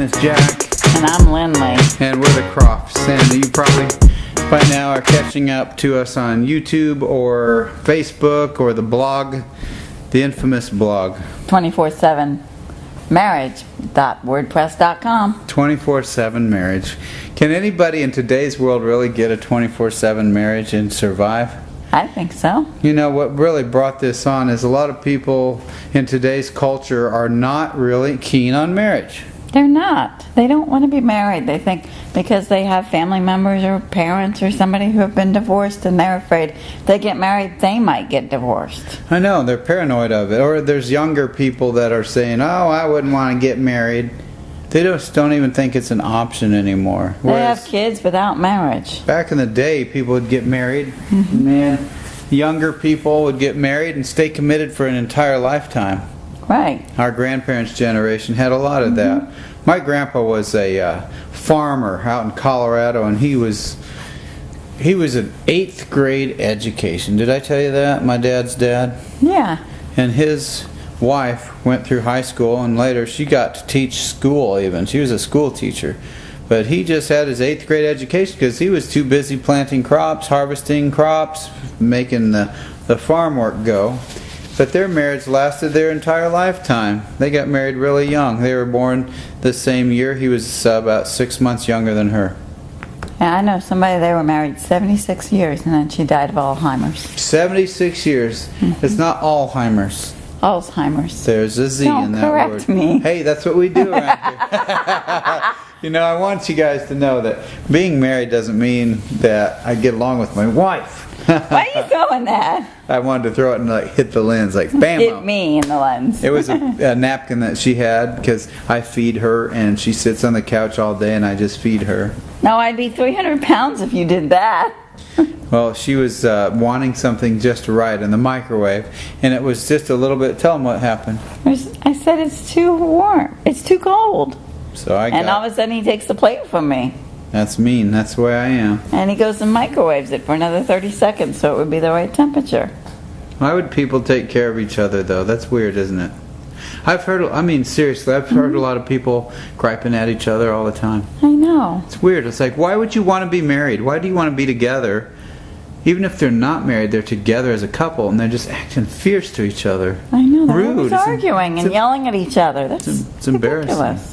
is Jack. And I'm Lynley. And we're the Crofts. And you probably by now are catching up to us on YouTube or Facebook or the blog, the infamous blog. 24/7Marriage.wordpress.com. 24/7Marriage. Can anybody in today's world really get a 24/7 marriage and survive? I think so. You know, what really brought this on is a lot of people in today's culture are not really keen on marriage. They're not. They don't want to be married. They think because they have family members or parents or somebody who have been divorced and they're afraid if they get married, they might get divorced. I know, they're paranoid of it. Or there's younger people that are saying, oh, I wouldn't want to get married. They just don't even think it's an option anymore. They have kids without marriage. Back in the day, people would get married. Man, younger people would get married and stay committed for an entire lifetime. Right. Our grandparents' generation had a lot of that. My grandpa was a farmer out in Colorado, and he was an 8th grade education. Did I tell you that? My dad's dad? Yeah. And his wife went through high school, and later she got to teach school even. She was a school teacher. But he just had his 8th grade education because he was too busy planting crops, harvesting crops, making the farm work go. But their marriage lasted their entire lifetime. They got married really young. They were born the same year. He was about 6 months younger than her. Yeah, I know somebody, they were married 76 years and then she died of Alzheimer's. 76 years. It's not Alzheimer's. Alzheimer's. There's a Z in that word. Don't correct me. Hey, that's what we do around here. You know, I want you guys to know that being married doesn't mean that I get along with my wife. Why are you throwing that? I wanted to throw it and hit the lens, like bam. Hit me in the lens. It was a napkin that she had because I feed her and she sits on the couch all day and I just feed her. No, I'd be 300 pounds if you did that. Well, she was wanting something just right in the microwave, and it was just a little bit. Tell them what happened. I said it's too warm. It's too cold. So and all of a sudden he takes the plate from me. That's mean. That's the way I am. And he goes and microwaves it for another 30 seconds so it would be the right temperature. Why would people take care of each other, though? That's weird, isn't it? Seriously, I've heard a lot of people griping at each other all the time. I know. It's weird. It's like, why would you want to be married? Why do you want to be together? Even if they're not married, they're together as a couple, and they're just acting fierce to each other. I know. They're rude. always arguing and yelling at each other. That's it's embarrassing. ridiculous.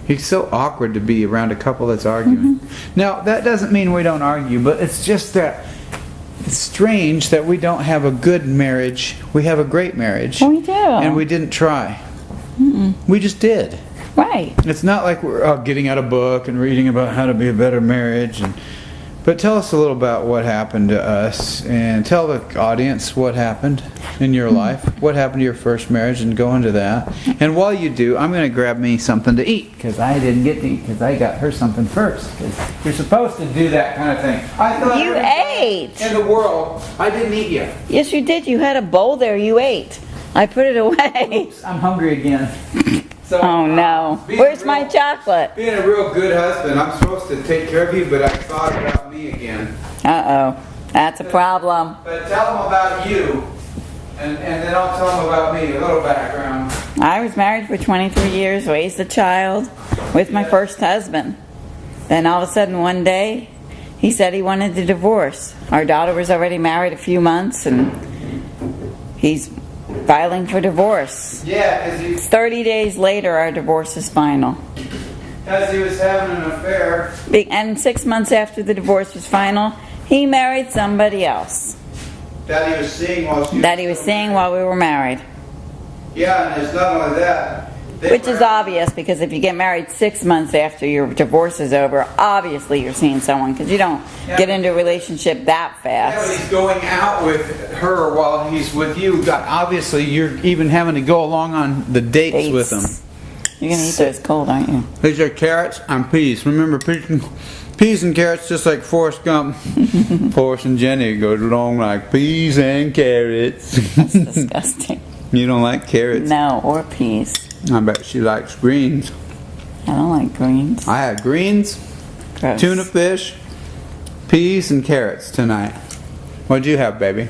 It's so awkward to be around a couple that's arguing. Now, that doesn't mean we don't argue, but it's just that it's strange that we don't have a good marriage. We have a great marriage. We do. And we didn't try. We just did. Right. It's not like we're getting out a book and reading about how to be a better marriage. But tell us a little about what happened to us, and tell the audience what happened in your life. What happened to your first marriage, and go into that. And while you do, I'm going to grab me something to eat, because I didn't get to eat, because I got her something first. Because you're supposed to do that kind of thing. I thought You ate. in the world, I didn't eat yet. Yes, you did. You had a bowl there. You ate. I put it away. Oops, I'm hungry again. So, Oh, no. Where's my chocolate? Being a real good husband, I'm supposed to take care of you, but I thought about me again. Uh-oh. That's a problem. But tell them about you, and then I'll tell them about me, a little background. I was married for 23 years, raised a child with my first husband. Then all of a sudden one day, he said he wanted to divorce. Our daughter was already married a few months, and he's filing for divorce. Yeah, because 30 days later, our divorce is final. he was having an affair. And 6 months after the divorce was final, he married somebody else That he was seeing while while we were married. Yeah, and it's not only that. Which is obvious, because if you get married 6 months after your divorce is over, obviously you're seeing someone, because you don't get into a relationship that Yeah, but fast. he's going out with her while he's with you. Obviously, you're even having to go along on the dates with him. You're going to eat those cold, aren't you? These are carrots and peas. Remember, peas and carrots, just like Forrest Gump. Forrest and Jenny go along like peas and carrots. That's disgusting. You don't like carrots? No, or peas. I bet she likes greens. I don't like greens. I had greens, Gross. tuna fish, peas, and carrots tonight. What'd you have, baby?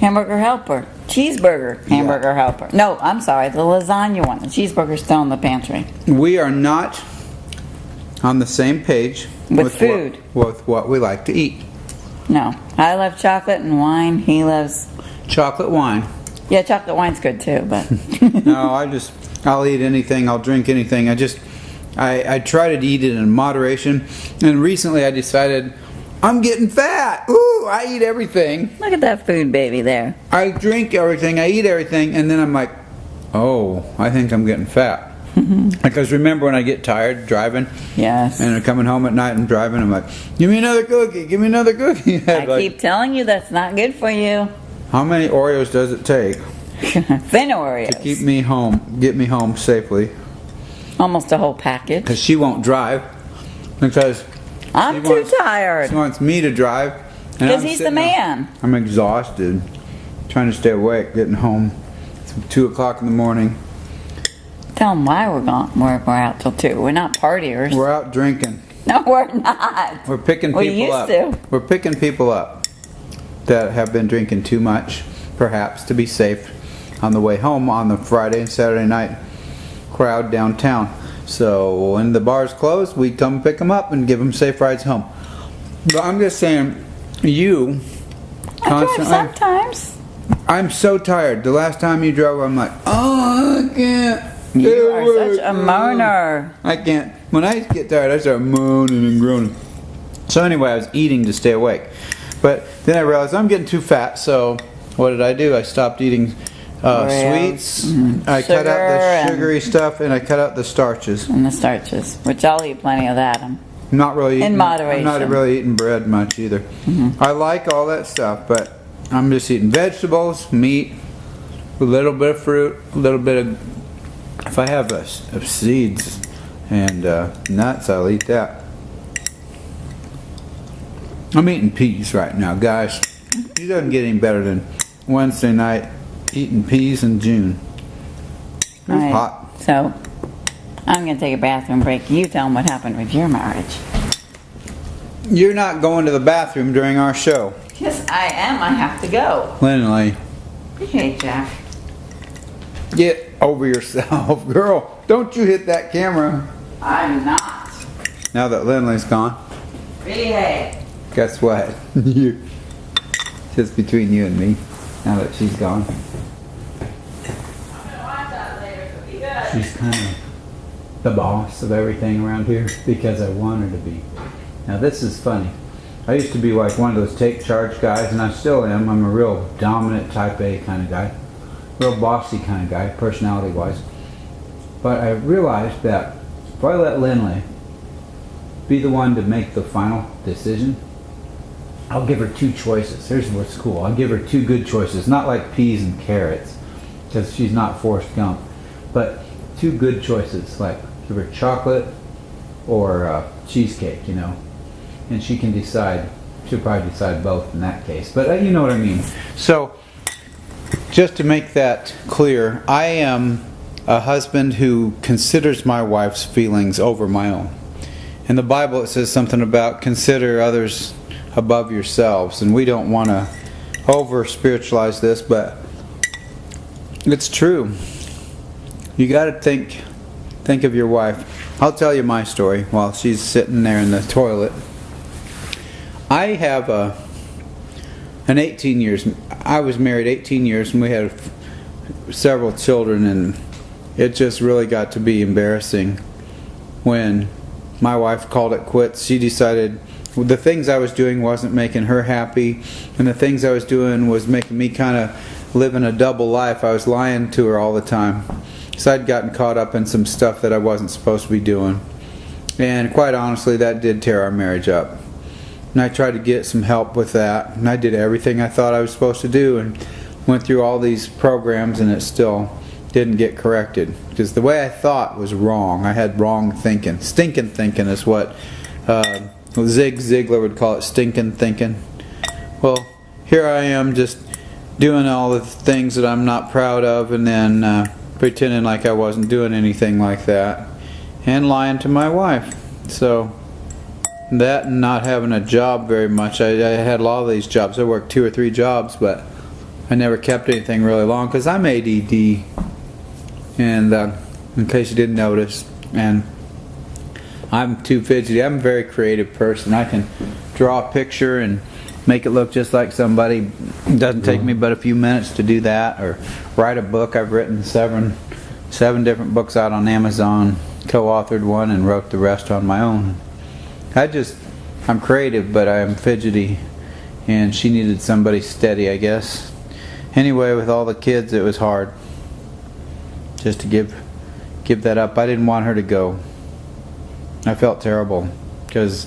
Hamburger helper. Cheeseburger. Hamburger helper. No, I'm sorry. The lasagna one. The cheeseburger's still in the pantry. We are not on the same page With food. with what we like to eat. No. I love chocolate and wine. He loves... Chocolate wine. Yeah, chocolate wine's good too, but... No, I'll eat anything, I'll drink anything. I try to eat it in moderation. And recently I decided, I'm getting fat. Ooh, I eat everything. Look at that food baby there. I drink everything, I eat everything, and then I'm like, oh, I think I'm getting fat. Because remember when I get tired driving? Yes. And I'm coming home at night and driving, I'm like, give me another cookie, give me another cookie. I keep telling you that's not good for you. How many Oreos does it take Thin Oreos. to keep me home, get me home safely? Almost a whole package. Because she won't drive. Because I'm too tired. she wants me to drive. Because he's the man. I'm exhausted. Trying to stay awake, getting home. It's 2 o'clock in the morning. Tell him why we're out till 2. We're not partiers. We're out drinking. No, we're not. We're picking people We used up. to. We're picking people up that have been drinking too much, perhaps, to be safe on the way home on the Friday and Saturday night crowd downtown. So when the bars close, we come pick them up and give them safe rides home. But I'm just saying, you I drive constantly... sometimes. I'm so tired. The last time you drove, I'm like, oh, I can't. You are such a moaner. I can't. When I get tired, I start moaning and groaning. So anyway, I was eating to stay awake. But then I realized I'm getting too fat, so what did I do? I stopped eating sweets. I cut out the sugary stuff, and I cut out the starches. And the starches, which I'll eat plenty of that. I'm not really eating, in moderation. I'm not really eating bread much either. I like all that stuff, but I'm just eating vegetables, meat, a little bit of fruit, a little bit of... If I have of seeds and nuts, I'll eat that. I'm eating peas right now, guys. It doesn't get any better than Wednesday night eating peas in June. It's Right. hot. So, I'm going to take a bathroom break. You tell them what happened with your marriage. You're not going to the bathroom during our show. Yes, I am. I have to go. Lynley, Hey, Jack. get over yourself. Girl, don't you hit that camera. I'm not. Now that Lynley's gone, Behave. guess what? You, just between you and me, now that she's gone. I'm going to watch that later, so be good. She's kind of the boss of everything around here because I want her to be. Now this is funny. I used to be like one of those take charge guys, and I still am. I'm a real dominant type A kind of guy. Real bossy kind of guy, personality wise. But I realized that if I let Lynley be the one to make the final decision, I'll give her 2 choices. Here's what's cool. I'll give her 2 good choices. Not like peas and carrots, because she's not Forrest Gump. But 2 good choices, like give her chocolate or cheesecake, you know. And she can decide. She'll probably decide both in that case. But you know what I mean. So, just to make that clear, I am a husband who considers my wife's feelings over my own. In the Bible it says something about consider others above yourselves, and we don't want to over spiritualize this, but it's true. You got to think of your wife. I'll tell you my story while she's sitting there in the toilet. I have an 18 years. I was married 18 years, and we had several children, and it just really got to be embarrassing when my wife called it quits. She decided the things I was doing wasn't making her happy, and the things I was doing was making me kind of living a double life. I was lying to her all the time. So I'd gotten caught up in some stuff that I wasn't supposed to be doing. And quite honestly, that did tear our marriage up. And I tried to get some help with that, and I did everything I thought I was supposed to do, and went through all these programs, and it still didn't get corrected. Because the way I thought was wrong. I had wrong thinking. Stinking thinking is what Zig Ziglar would call it, stinking thinking. Well, here I am just doing all the things that I'm not proud of, and then pretending like I wasn't doing anything like that, and lying to my wife. So that and not having a job very much. I had a lot of these jobs. I worked 2 or 3 jobs, but I never kept anything really long because I'm ADD, and in case you didn't notice, and I'm too fidgety. I'm a very creative person. I can draw a picture and make it look just like somebody. It doesn't take me but a few minutes to do that. Or write a book. I've written seven different books out on Amazon. Co-authored one and wrote the rest on my own. I'm creative, but I'm fidgety, and she needed somebody steady, I guess. Anyway, with all the kids, it was hard just to give that up. I didn't want her to go. I felt terrible because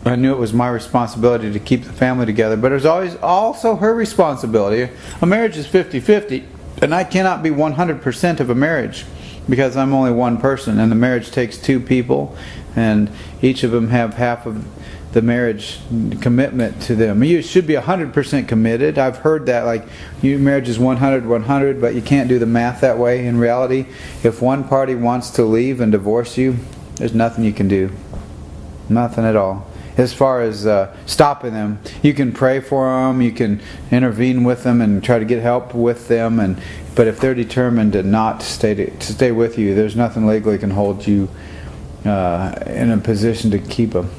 I knew it was my responsibility to keep the family together, but it was always also her responsibility. A marriage is 50-50, and I cannot be 100% of a marriage because I'm only one person, and the marriage takes two people, and each of them have half of the marriage commitment to them. You should be 100% committed. I've heard that, like, your marriage is 100, but you can't do the math that way. In reality, if one party wants to leave and divorce you, there's nothing you can do. Nothing at all. As far as stopping them, you can pray for them, you can intervene with them and try to get help with them, but if they're determined to not stay with you, there's nothing legally can hold you in a position to keep them.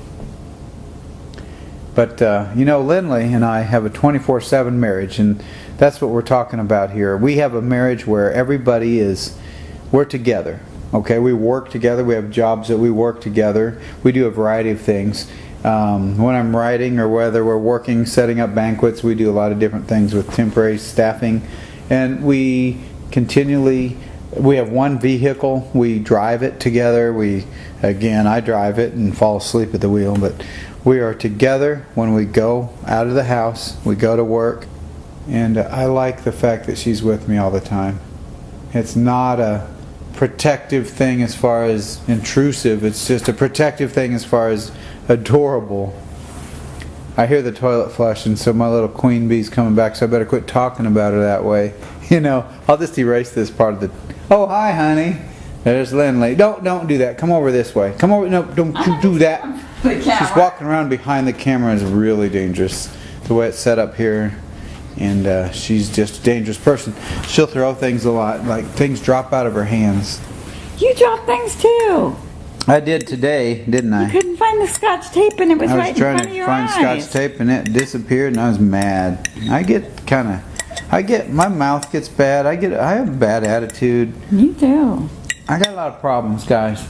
But Lynley and I have a 24/7 marriage, and that's what we're talking about here. We have a marriage where we're together. Okay, we work together. We have jobs that we work together. We do a variety of things. When I'm writing, or whether we're working, setting up banquets, we do a lot of different things with temporary staffing. And we have one vehicle. We drive it together. I drive it and fall asleep at the wheel, but we are together when we go out of the house. We go to work. And I like the fact that she's with me all the time. It's not a protective thing as far as intrusive. It's just a protective thing as far as adorable. I hear the toilet flush, and so my little queen bee's coming back, so I better quit talking about her that way. I'll just erase this part of the... Oh, hi, honey. There's Lynley. Don't do that. Come over this way. Come over. No, don't do that. She's walking around behind the camera is really dangerous. The way it's set up here. And she's just a dangerous person. She'll throw things a lot. Like, things drop out of her hands. You dropped things too. I did today, didn't I? You couldn't find the Scotch tape, and it was right in front of your eyes. I was trying to find Scotch tape, and it disappeared, and I was mad. My mouth gets bad. I have a bad attitude. You do. I got a lot of problems, guys.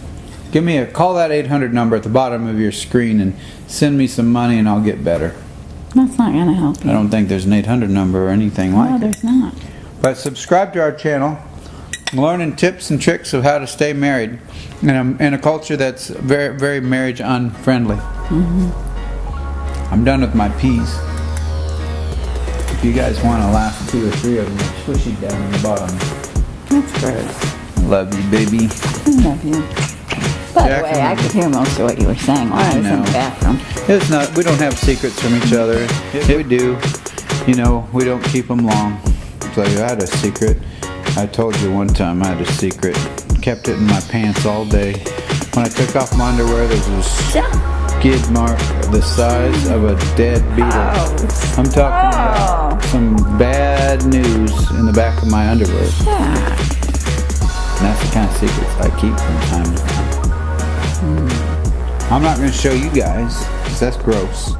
Call that 800 number at the bottom of your screen and send me some money, and I'll get better. That's not going to help you. I don't think there's an 800 number or anything like it. No, there's not. But subscribe to our channel. Learning tips and tricks of how to stay married in a culture that's very, very marriage unfriendly. I'm done with my peas. If you guys want to laugh, 2 or 3 of them, squishy down in the bottom. That's gross. I love you, baby. I love you. By the way, I could hear most of what you were saying while I was in the bathroom. It's not. We don't have secrets from each other. If we do, we don't keep them long. So I had a secret. I told you one time I had a secret. Kept it in my pants all day. When I took off my underwear, there was a skid mark the size of a dead beetle. Oh. I'm talking about some bad news in the back of my underwear. Yeah. And that's the kind of secrets I keep from time to time. I'm not going to show you guys, because that's gross.